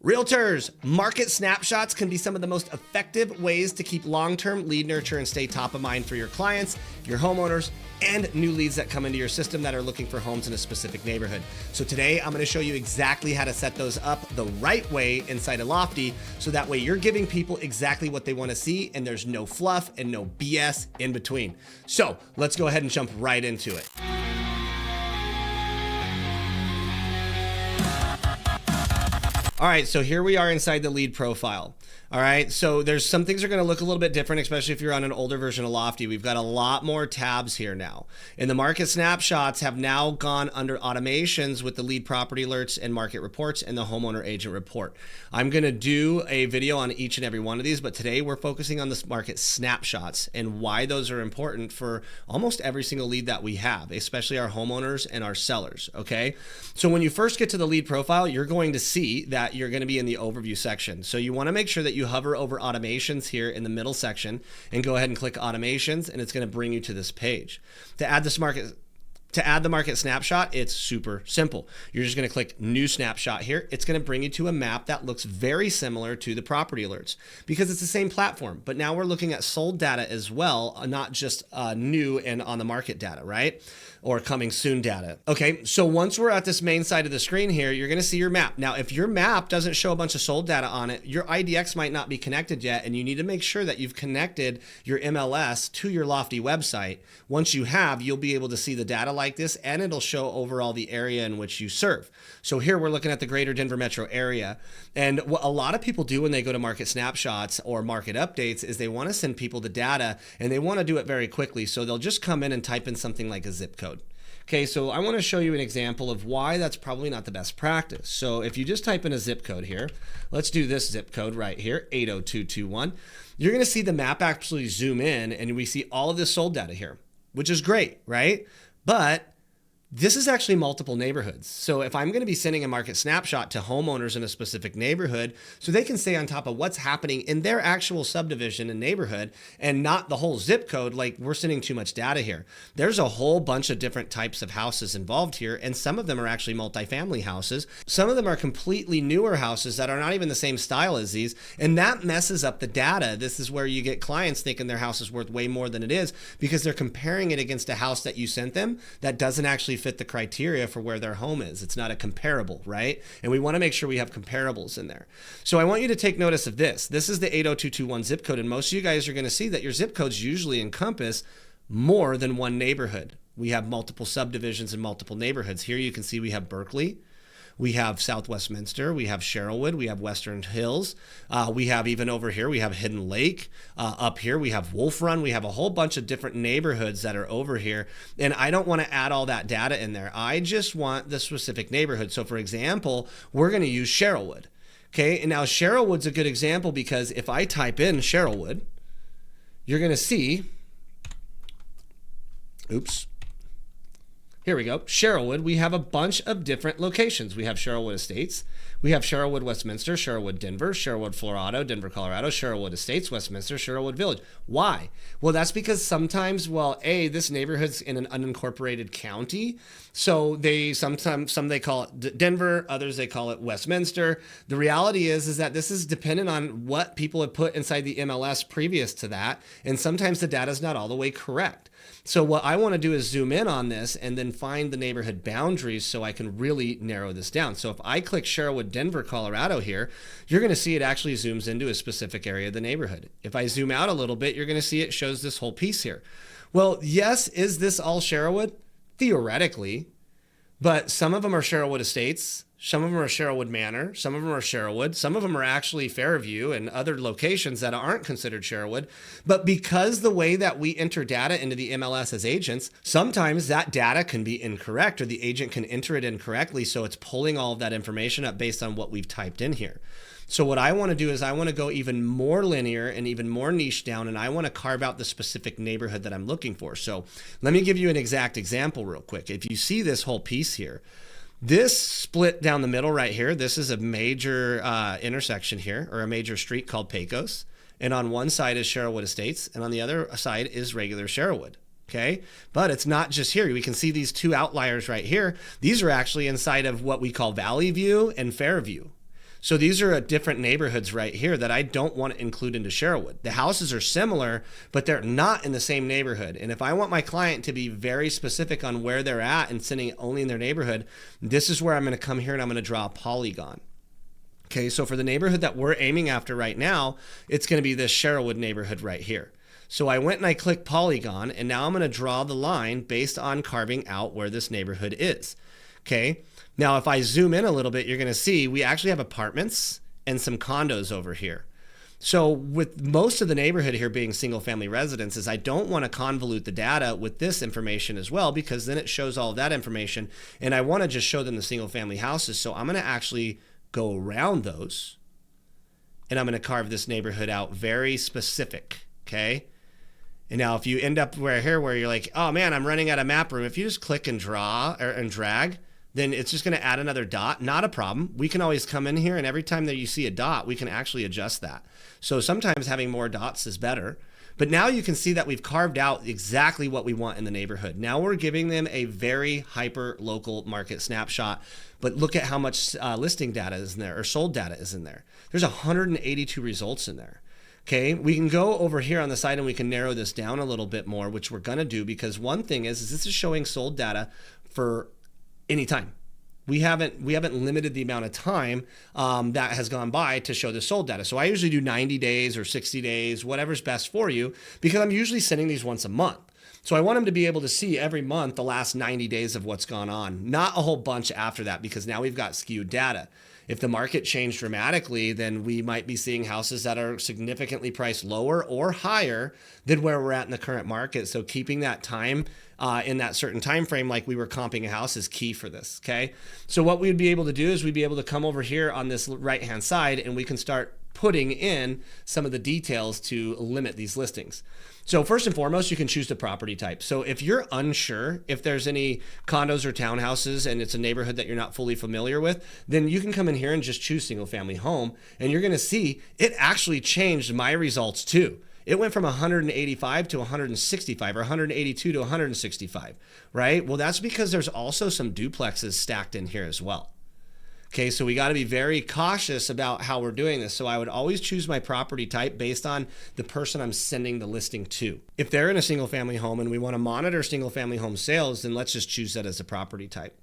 Realtors, market snapshots can be some of the most effective ways to keep long-term lead nurture and stay top of mind for your clients, your homeowners, and new leads that come into your system that are looking for homes in a specific neighborhood. So today I'm going to show you exactly how to set those up the right way inside of Lofty, so that way you're giving people exactly what they want to see and there's no fluff and no BS in between. So let's go ahead and jump right into it. All right, so here we are inside the lead profile. All right, so there's some things are going to look a little bit different, especially if you're on an older version of Lofty. We've got a lot more tabs here now. And the market snapshots have now gone under automations with the lead property alerts and market reports and the homeowner agent report. I'm going to do a video on each and every one of these, but today we're focusing on the market snapshots and why those are important for almost every single lead that we have, especially our homeowners and our sellers, okay? So when you first get to the lead profile, you're going to see that you're going to be in the overview section. So you want to make sure that you hover over automations here in the middle section and go ahead and click automations, and it's going to bring you to this page. To add the market snapshot, it's super simple. You're just going to click new snapshot here. It's going to bring you to a map that looks very similar to the property alerts because it's the same platform, but now we're looking at sold data as well, not just new and on the market data, right? Or coming soon data. Okay, so once we're at this main side of the screen here, you're gonna see your map. Now, if your map doesn't show a bunch of sold data on it, your IDX might not be connected yet, and you need to make sure that you've connected your MLS to your Lofty website. Once you have, you'll be able to see the data like this, and it'll show overall the area in which you serve. So here we're looking at the greater Denver metro area. And what a lot of people do when they go to market snapshots or market updates is they wanna send people the data, and they wanna do it very quickly. So they'll just come in and type in something like a zip code. Okay, so I want to show you an example of why that's probably not the best practice. So if you just type in a zip code here, let's do this zip code right here, 80221. You're going to see the map actually zoom in, and we see all of this sold data here, which is great, right? But this is actually multiple neighborhoods. So if I'm going to be sending a market snapshot to homeowners in a specific neighborhood so they can stay on top of what's happening in their actual subdivision and neighborhood and not the whole zip code, like we're sending too much data here. There's a whole bunch of different types of houses involved here, and some of them are actually multifamily houses. Some of them are completely newer houses that are not even the same style as these, and that messes up the data. This is where you get clients thinking their house is worth way more than it is because they're comparing it against a house that you sent them that doesn't actually fit the criteria for where their home is. It's not a comparable, right? And we want to make sure we have comparables in there. So I want you to take notice of this. This is the 80221 zip code, and most of you guys are going to see that your zip codes usually encompass more than one neighborhood. We have multiple subdivisions and multiple neighborhoods. Here you can see we have Berkeley, we have South Westminster, we have Sherrillwood, we have Western Hills, we have even over here, we have Hidden Lake, up here we have Wolf Run, we have a whole bunch of different neighborhoods that are over here, and I don't want to add all that data in there. I just want the specific neighborhood. So for example, we're going to use Sherrillwood. Okay, and now Sherrillwood's a good example because if I type in Sherrillwood, you're going to see, oops, here we go, Sherrillwood. We have a bunch of different locations. We have Sherrillwood Estates, we have Sherrillwood Westminster, Sherrillwood Denver, Sherrillwood Florado, Denver, Colorado, Sherrillwood Estates, Westminster, Sherrillwood Village. Why? Well, that's because sometimes, well, this neighborhood's in an unincorporated county. So some they call it Denver, others they call it Westminster. The reality is that this is dependent on what people have put inside the MLS previous to that. And sometimes the data is not all the way correct. So what I want to do is zoom in on this and then find the neighborhood boundaries so I can really narrow this down. So if I click Sherrillwood, Denver, Colorado here, you're going to see it actually zooms into a specific area of the neighborhood. If I zoom out a little bit, you're going to see it shows this whole piece here. Well, yes, is this all Sherrillwood? Theoretically, but some of them are Sherrillwood Estates, some of them are Sherrillwood Manor, some of them are Sherrillwood, some of them are actually Fairview and other locations that aren't considered Sherrillwood. But because the way that we enter data into the MLS as agents, sometimes that data can be incorrect or the agent can enter it incorrectly. So it's pulling all of that information up based on what we've typed in here. So what I want to do is I want to go even more linear and even more niche down, and I want to carve out the specific neighborhood that I'm looking for. So let me give you an exact example real quick. If you see this whole piece here, this split down the middle right here, this is a major intersection here, or a major street called Pecos. And on one side is Sherrillwood Estates, and on the other side is regular Sherrillwood. Okay, but it's not just here. We can see these two outliers right here. These are actually inside of what we call Valley View and Fairview. So these are different neighborhoods right here that I don't want to include into Sherwood. The houses are similar, but they're not in the same neighborhood. And if I want my client to be very specific on where they're at and sending it only in their neighborhood, this is where I'm going to come here and I'm going to draw a polygon. Okay, so for the neighborhood that we're aiming after right now, it's going to be this Sherwood neighborhood right here. So I went and I clicked polygon, and now I'm going to draw the line based on carving out where this neighborhood is. Okay, now if I zoom in a little bit, you're going to see we actually have apartments and some condos over here. So with most of the neighborhood here being single family residences, I don't want to convolute the data with this information as well, because then it shows all of that information, and I want to just show them the single family houses. So I'm going to actually go around those, and I'm going to carve this neighborhood out very specific. Okay. And now if you end up where you're like, oh man, I'm running out of map room. If you just click and draw and drag, then it's just going to add another dot. Not a problem. We can always come in here, and every time that you see a dot, we can actually adjust that. So sometimes having more dots is better. But now you can see that we've carved out exactly what we want in the neighborhood. Now we're giving them a very hyper local market snapshot. But look at how much listing data is in there, or sold data is in there. There's 182 results in there. Okay, we can go over here on the side and we can narrow this down a little bit more, which we're going to do, because one thing is this is showing sold data for any time. We haven't limited the amount of time that has gone by to show the sold data. So I usually do 90 days or 60 days, whatever's best for you, because I'm usually sending these once a month. So I want them to be able to see every month the last 90 days of what's gone on, not a whole bunch after that, because now we've got skewed data. If the market changed dramatically, then we might be seeing houses that are significantly priced lower or higher than where we're at in the current market. So keeping that time in that certain time frame, like we were comping a house, is key for this. Okay. So what we'd be able to do is we'd be able to come over here on this right-hand side, and we can start putting in some of the details to limit these listings. So first and foremost, you can choose the property type. So if you're unsure if there's any condos or townhouses and it's a neighborhood that you're not fully familiar with, then you can come in here and just choose single family home, and you're going to see it actually changed my results too. It went from 185 to 165, or 182 to 165, right? Well, that's because there's also some duplexes stacked in here as well. Okay, so we got to be very cautious about how we're doing this. So I would always choose my property type based on the person I'm sending the listing to. If they're in a single family home and we want to monitor single family home sales, then let's just choose that as a property type.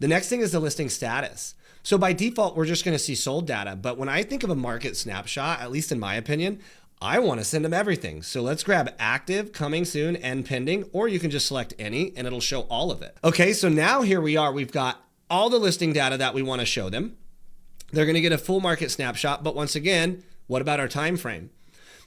The next thing is the listing status. So by default, we're just going to see sold data. But when I think of a market snapshot, at least in my opinion, I want to send them everything. So let's grab active, coming soon, and pending, or you can just select any and it'll show all of it. Okay, so now here we are. We've got all the listing data that we want to show them. They're going to get a full market snapshot, but once again, what about our time frame?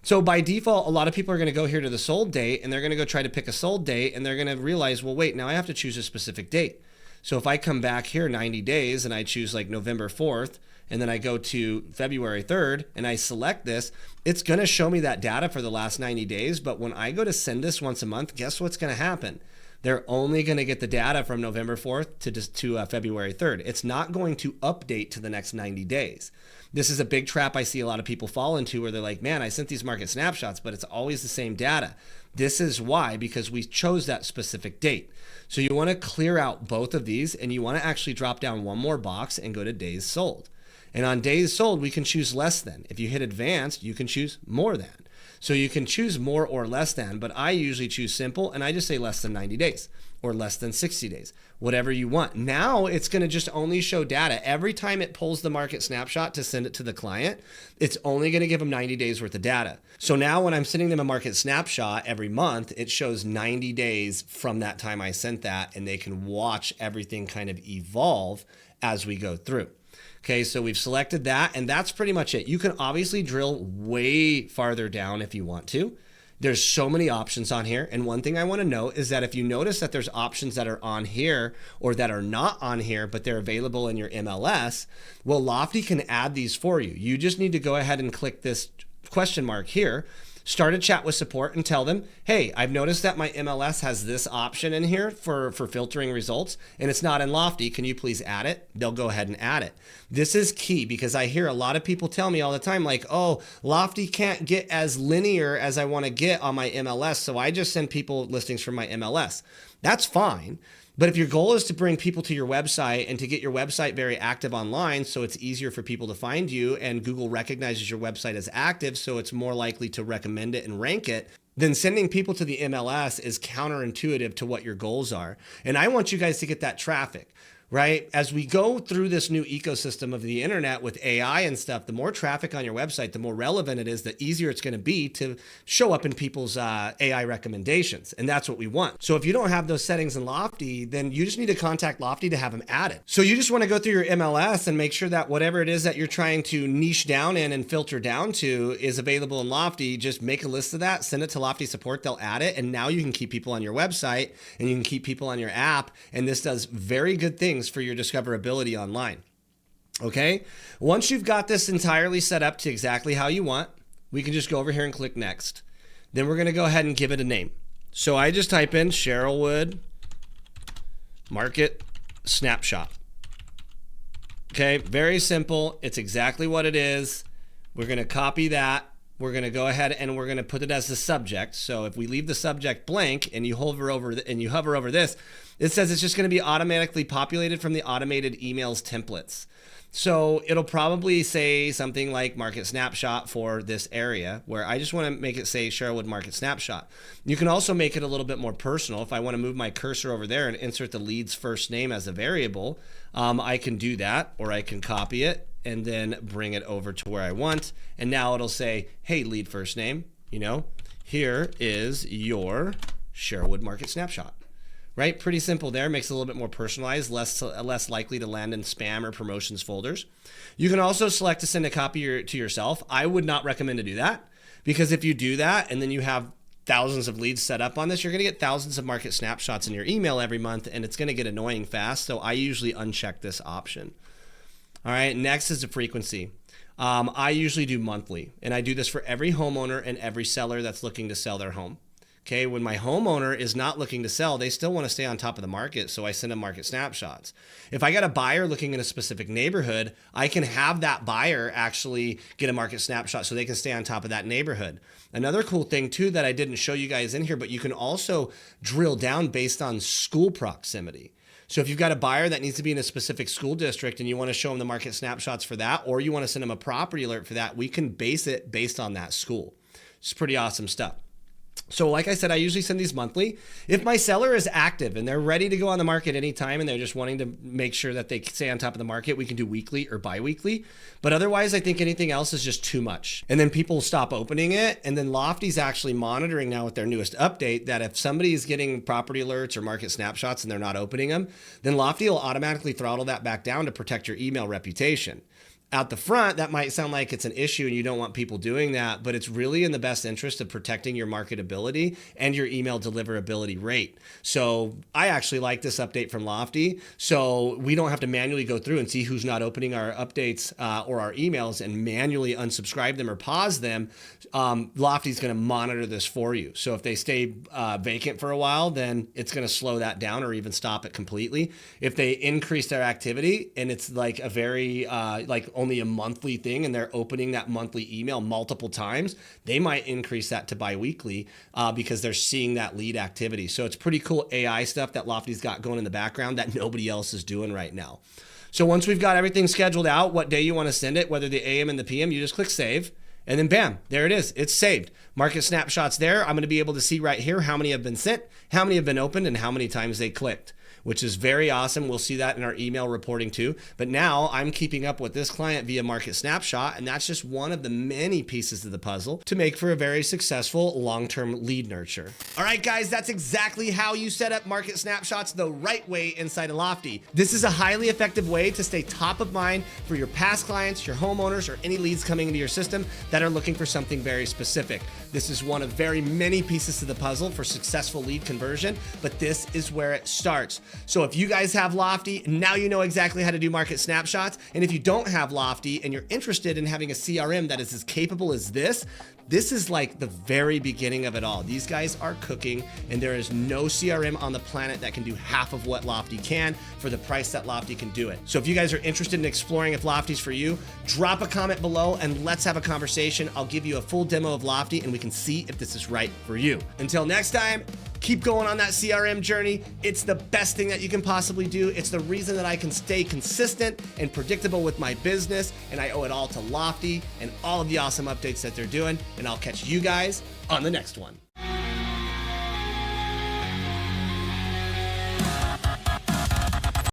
So by default, a lot of people are going to go here to the sold date, and they're going to go try to pick a sold date, and they're going to realize, well, wait, now I have to choose a specific date. So if I come back here 90 days and I choose like November 4th, and then I go to February 3rd and I select this, it's going to show me that data for the last 90 days. But when I go to send this once a month, guess what's going to happen? They're only going to get the data from November 4th to February 3rd. It's not going to update to the next 90 days. This is a big trap I see a lot of people fall into, where they're like, man, I sent these market snapshots, but it's always the same data. This is why, because we chose that specific date. So you want to clear out both of these, and you want to actually drop down one more box and go to days sold. And on days sold, we can choose less than. If you hit advanced, you can choose more than. So you can choose more or less than, but I usually choose simple, and I just say less than 90 days or less than 60 days, whatever you want. Now it's going to just only show data. Every time it pulls the market snapshot to send it to the client, it's only going to give them 90 days worth of data. So now when I'm sending them a market snapshot every month, it shows 90 days from that time I sent that, and they can watch everything kind of evolve as we go through. Okay, so we've selected that, and that's pretty much it. You can obviously drill way farther down if you want to. There's so many options on here, and one thing I want to note is that if you notice that there's options that are on here or that are not on here, but they're available in your MLS, well, Lofty can add these for you. You just need to go ahead and click this question mark here, start a chat with support and tell them, hey, I've noticed that my MLS has this option in here for filtering results, and it's not in Lofty. Can you please add it? They'll go ahead and add it. This is key, because I hear a lot of people tell me all the time, like, oh, Lofty can't get as linear as I want to get on my MLS, so I just send people listings from my MLS. That's fine. But if your goal is to bring people to your website and to get your website very active online so it's easier for people to find you and Google recognizes your website as active so it's more likely to recommend it and rank it, then sending people to the MLS is counterintuitive to what your goals are. And I want you guys to get that traffic. Right? As we go through this new ecosystem of the internet with AI and stuff, the more traffic on your website, the more relevant it is, the easier it's going to be to show up in people's AI recommendations. And that's what we want. So if you don't have those settings in Lofty, then you just need to contact Lofty to have them added. So you just want to go through your MLS and make sure that whatever it is that you're trying to niche down in and filter down to is available in Lofty. Just make a list of that, send it to Lofty support, they'll add it. And now you can keep people on your website and you can keep people on your app. And this does very good things for your discoverability online. Okay. Once you've got this entirely set up to exactly how you want, we can just go over here and click next. Then we're going to go ahead and give it a name. So I just type in Sherwood Market Snapshot. Okay. Very simple. It's exactly what it is. We're going to copy that. We're going to go ahead and we're going to put it as the subject. So if we leave the subject blank and you hover over this, it says it's just going to be automatically populated from the automated emails templates. So it'll probably say something like Market Snapshot for this area, where I just want to make it say Sherwood Market Snapshot. You can also make it a little bit more personal. If I want to move my cursor over there and insert the lead's first name as a variable, I can do that, or I can copy it and then bring it over to where I want. And now it'll say, hey, lead first name, here is your Sherwood Market Snapshot. Right? Pretty simple there. Makes it a little bit more personalized, less likely to land in spam or promotions folders. You can also select to send a copy to yourself. I would not recommend to do that, because if you do that and then you have thousands of leads set up on this, you're going to get thousands of market snapshots in your email every month, and it's going to get annoying fast. So I usually uncheck this option. All right. Next is the frequency. I usually do monthly, and I do this for every homeowner and every seller that's looking to sell their home. Okay, when my homeowner is not looking to sell, they still want to stay on top of the market, so I send them market snapshots. If I got a buyer looking in a specific neighborhood, I can have that buyer actually get a market snapshot so they can stay on top of that neighborhood. Another cool thing too that I didn't show you guys in here, but you can also drill down based on school proximity. So if you've got a buyer that needs to be in a specific school district and you want to show them the market snapshots for that, or you want to send them a property alert for that, we can base it based on that school. It's pretty awesome stuff. So like I said, I usually send these monthly. If my seller is active and they're ready to go on the market anytime and they're just wanting to make sure that they stay on top of the market, we can do weekly or bi-weekly. But otherwise, I think anything else is just too much. And then people stop opening it. And then Lofty's actually monitoring now with their newest update that if somebody is getting property alerts or market snapshots and they're not opening them, then Lofty will automatically throttle that back down to protect your email reputation. Out the front, that might sound like it's an issue and you don't want people doing that, but it's really in the best interest of protecting your marketability and your email deliverability rate. So I actually like this update from Lofty, so we don't have to manually go through and see who's not opening our updates or our emails and manually unsubscribe them or pause them. Lofty's going to monitor this for you. So if they stay vacant for a while, then it's going to slow that down or even stop it completely. If they increase their activity and it's like a very only a monthly thing and they're opening that monthly email multiple times, they might increase that to bi-weekly because they're seeing that lead activity. So it's pretty cool AI stuff that Lofty's got going in the background that nobody else is doing right now. So once we've got everything scheduled out, what day you want to send it, whether the AM and the PM, you just click save. And then bam, there it is. It's saved. Market snapshots there. I'm going to be able to see right here how many have been sent, how many have been opened, and how many times they clicked, which is very awesome. We'll see that in our email reporting too. But now I'm keeping up with this client via Market Snapshot, and that's just one of the many pieces of the puzzle to make for a very successful long-term lead nurture. All right, guys, that's exactly how you set up Market Snapshots the right way inside of Lofty. This is a highly effective way to stay top of mind for your past clients, your homeowners, or any leads coming into your system that are looking for something very specific. This is one of very many pieces to the puzzle for successful lead conversion, but this is where it starts. So if you guys have Lofty, now you know exactly how to do market snapshots. And if you don't have Lofty and you're interested in having a CRM that is as capable as this is like the very beginning of it all. These guys are cooking, and there is no CRM on the planet that can do half of what Lofty can for the price that Lofty can do it. So if you guys are interested in exploring if Lofty's for you, drop a comment below and let's have a conversation. I'll give you a full demo of Lofty and we can see if this is right for you. Until next time, Keep going on that CRM journey. It's the best thing that you can possibly do. It's the reason that I can stay consistent and predictable with my business, and I owe it all to Lofty and all of the awesome updates that they're doing. And I'll catch you guys on the next one.